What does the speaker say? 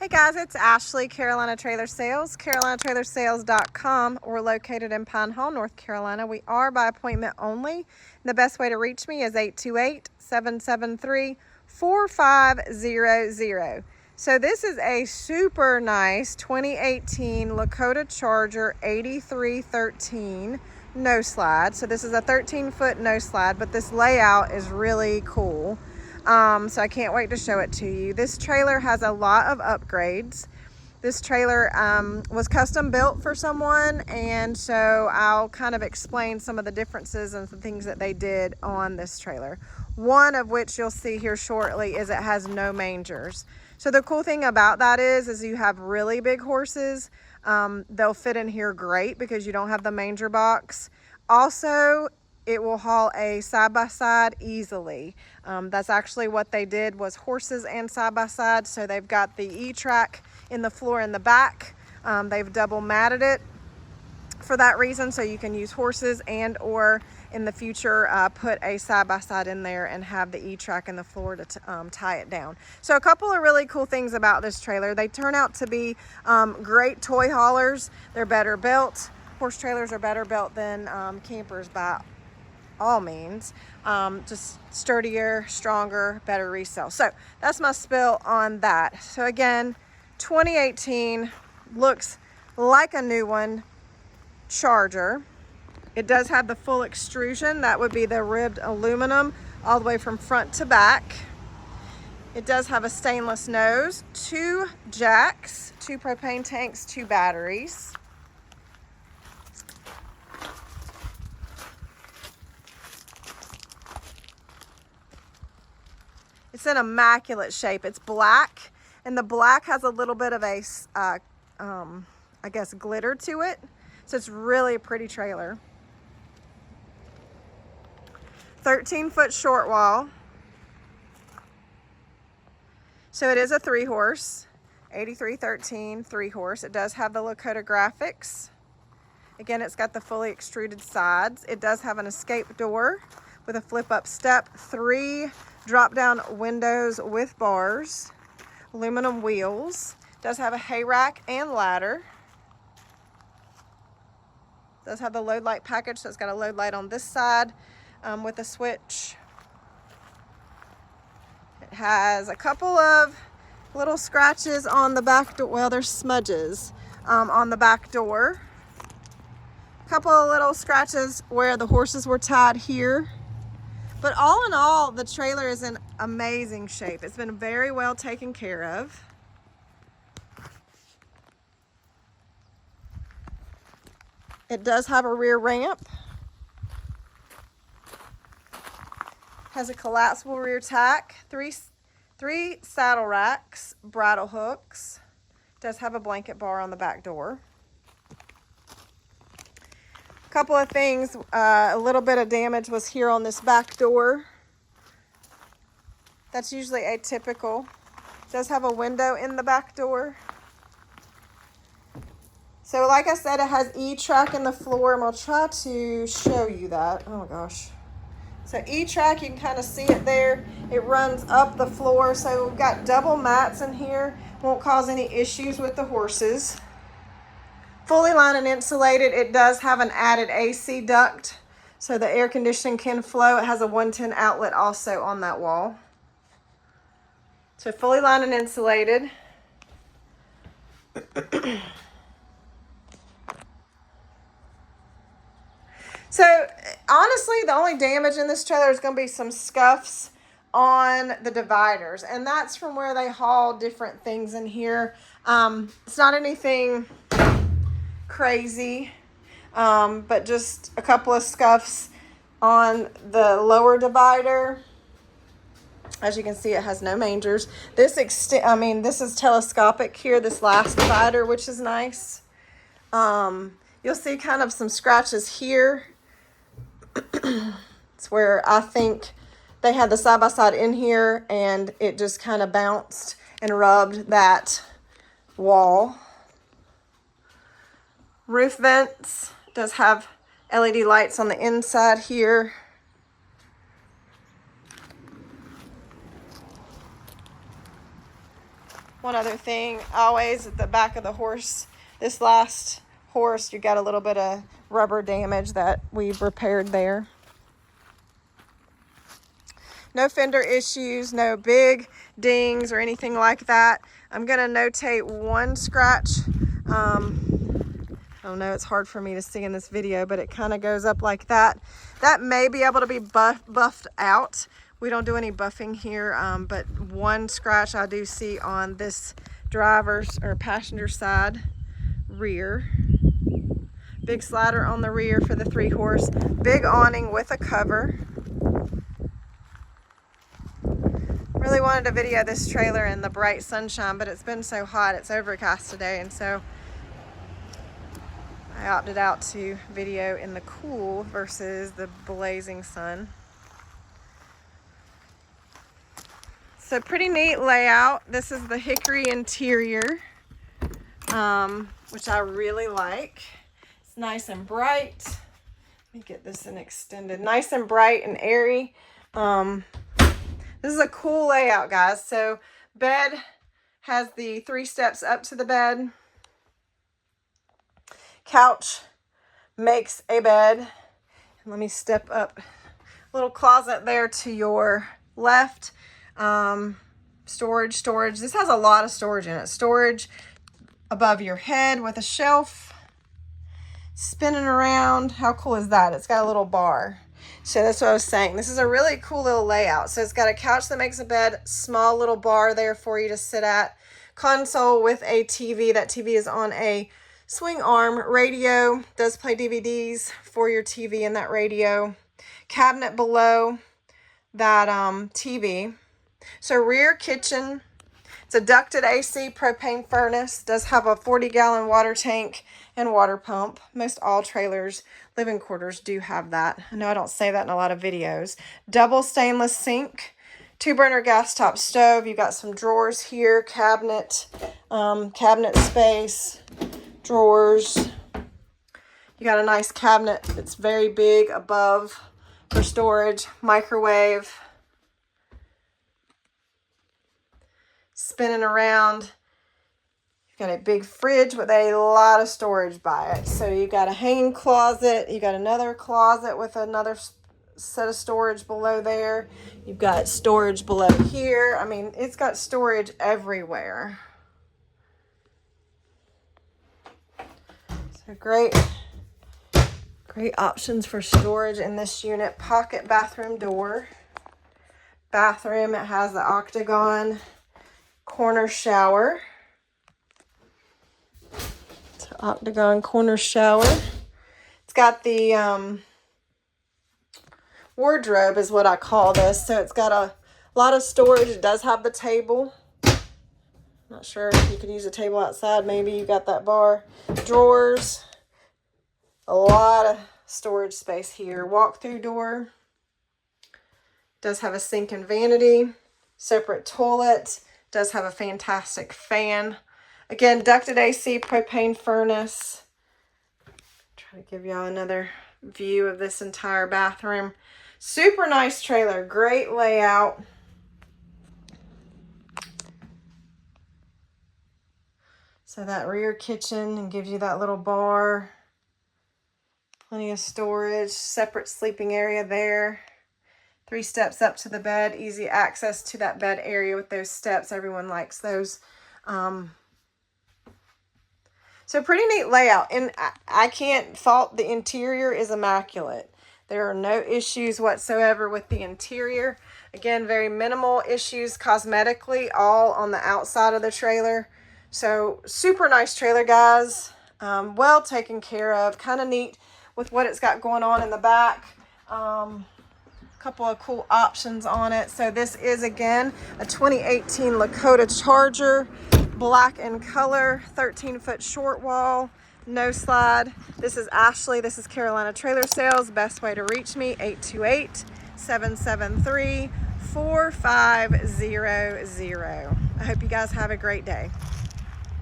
Hey guys, it's Ashley, Carolina Trailer Sales, carolinatrailersales.com. We're located in Pine Hall, North Carolina. We are by appointment only. The best way to reach me is 828-773-4500. So this is a super nice 2018 Lakota Charger 8313 no slide. So this is a 13-foot no slide, but this layout is really cool. So I can't wait to show it to you. This trailer has a lot of upgrades. This trailer was custom built for someone, and so I'll kind of explain some of the differences and the things that they did on this trailer. One of which you'll see here shortly is it has no mangers. So the cool thing about that is you have really big horses. They'll fit in here great because you don't have the manger box. Also, it will haul a side-by-side easily. That's actually what they did, was horses and side-by-side. So they've got the E-track in the floor in the back. They've double matted it for that reason, so you can use horses and or in the future put a side-by-side in there and have the E-track in the floor to tie it down. So a couple of really cool things about this trailer. They turn out to be great toy haulers. They're better built. Horse trailers are better built than campers by all means. Just sturdier, stronger, better resale. So that's my spill on that. So again, 2018, looks like a new one Charger. It does have the full extrusion. That would be the ribbed aluminum all the way from front to back. It does have a stainless nose, 2 jacks, 2 propane tanks, 2 batteries. It's in immaculate shape. It's black, and the black has a little bit of a, I guess, glitter to it. So it's really a pretty trailer. 13-foot short wall. So it is a 3-horse, 8313 3-horse. It does have the Lakota graphics. Again, it's got the fully extruded sides. It does have an escape door with a flip-up step, 3 drop-down windows with bars, aluminum wheels. Does have a hay rack and ladder. Does have the load light package, so it's got a load light on this side with a switch. It has a couple of little scratches on the back door. Well, there's smudges on the back door. A couple of little scratches where the horses were tied here. But all in all, the trailer is in amazing shape. It's been very well taken care of. It does have a rear ramp. Has a collapsible rear tack, three saddle racks, bridle hooks. Does have a blanket bar on the back door. Couple of things, a little bit of damage was here on this back door. That's usually atypical. Does have a window in the back door. So like I said, it has E-track in the floor, and I'll try to show you that. Oh gosh. So E-track, you can kind of see it there. It runs up the floor. So we've got double mats in here. Won't cause any issues with the horses. Fully lined and insulated. It does have an added AC duct, so the air conditioning can flow. It has a 110 outlet also on that wall. So fully lined and insulated. So honestly, the only damage in this trailer is going to be some scuffs on the dividers, and that's from where they haul different things in here. It's not anything crazy, but just a couple of scuffs on the lower divider. As you can see, it has no mangers. This is telescopic here, this last divider, which is nice. You'll see kind of some scratches here. It's where I think they had the side-by-side in here, and it just kind of bounced and rubbed that wall. Roof vents. Does have LED lights on the inside here. One other thing, always at the back of the horse, this last horse, you got a little bit of rubber damage that we've repaired there. No fender issues, no big dings or anything like that. I'm gonna notate one scratch. I don't know, it's hard for me to see in this video, but it kind of goes up like that. That may be able to be buffed out. We don't do any buffing here, but one scratch I do see on this driver's or passenger side rear. Big slider on the rear for the 3-horse. Big awning with a cover. Really wanted to video this trailer in the bright sunshine, but it's been so hot, it's overcast today, and so I opted out to video in the cool versus the blazing sun. So pretty neat layout. This is the hickory interior, which I really like. It's nice and bright. Let me get this in extended. Nice and bright and airy. This is a cool layout, guys. So bed has the 3 steps up to the bed. Couch makes a bed. And let me step up. Little closet there to your left. Storage. This has a lot of storage in it. Storage above your head with a shelf. Spinning around. How cool is that? It's got a little bar. So that's what I was saying. This is a really cool little layout. So it's got a couch that makes a bed, small little bar there for you to sit at, console with a TV. That TV is on a swing arm. Radio does play DVDs for your TV in that radio. Cabinet below that TV. So rear kitchen. It's a ducted AC propane furnace. Does have a 40-gallon water tank and water pump. Most all trailers, living quarters do have that. I know I don't say that in a lot of videos. Double stainless sink, 2-burner gas top stove. You got some drawers here, cabinet space, drawers. You got a nice cabinet that's very big above for storage, microwave. Spinning around. Got a big fridge with a lot of storage by it. So you got a hanging closet. You got another closet with another set of storage below there. You've got storage below here. I mean, it's got storage everywhere. So great options for storage in this unit. Pocket bathroom door. Bathroom, it has the octagon corner shower. Octagon corner shower. It's got the wardrobe is what I call this. So it's got a lot of storage. It does have the table. Not sure if you could use a table outside. Maybe you got that bar. Drawers. A lot of storage space here. Walk-through door. Does have a sink and vanity. Separate toilet. Does have a fantastic fan. Again, ducted AC propane furnace. Try to give y'all another view of this entire bathroom. Super nice trailer. Great layout. So that rear kitchen and gives you that little bar. Plenty of storage. Separate sleeping area there. 3 steps up to the bed. Easy access to that bed area with those steps. Everyone likes those. So pretty neat layout, and I can't fault the interior is immaculate. There are no issues whatsoever with the interior. Again, very minimal issues cosmetically, all on the outside of the trailer. So super nice trailer, guys. Well taken care of. Kind of neat with what it's got going on in the back. Couple of cool options on it. So this is, again, a 2018 Lakota Charger. Black in color, 13-foot short wall, no slide. This is Ashley. This is Carolina Trailer Sales. Best way to reach me, 828-773-4500. I hope you guys have a great day.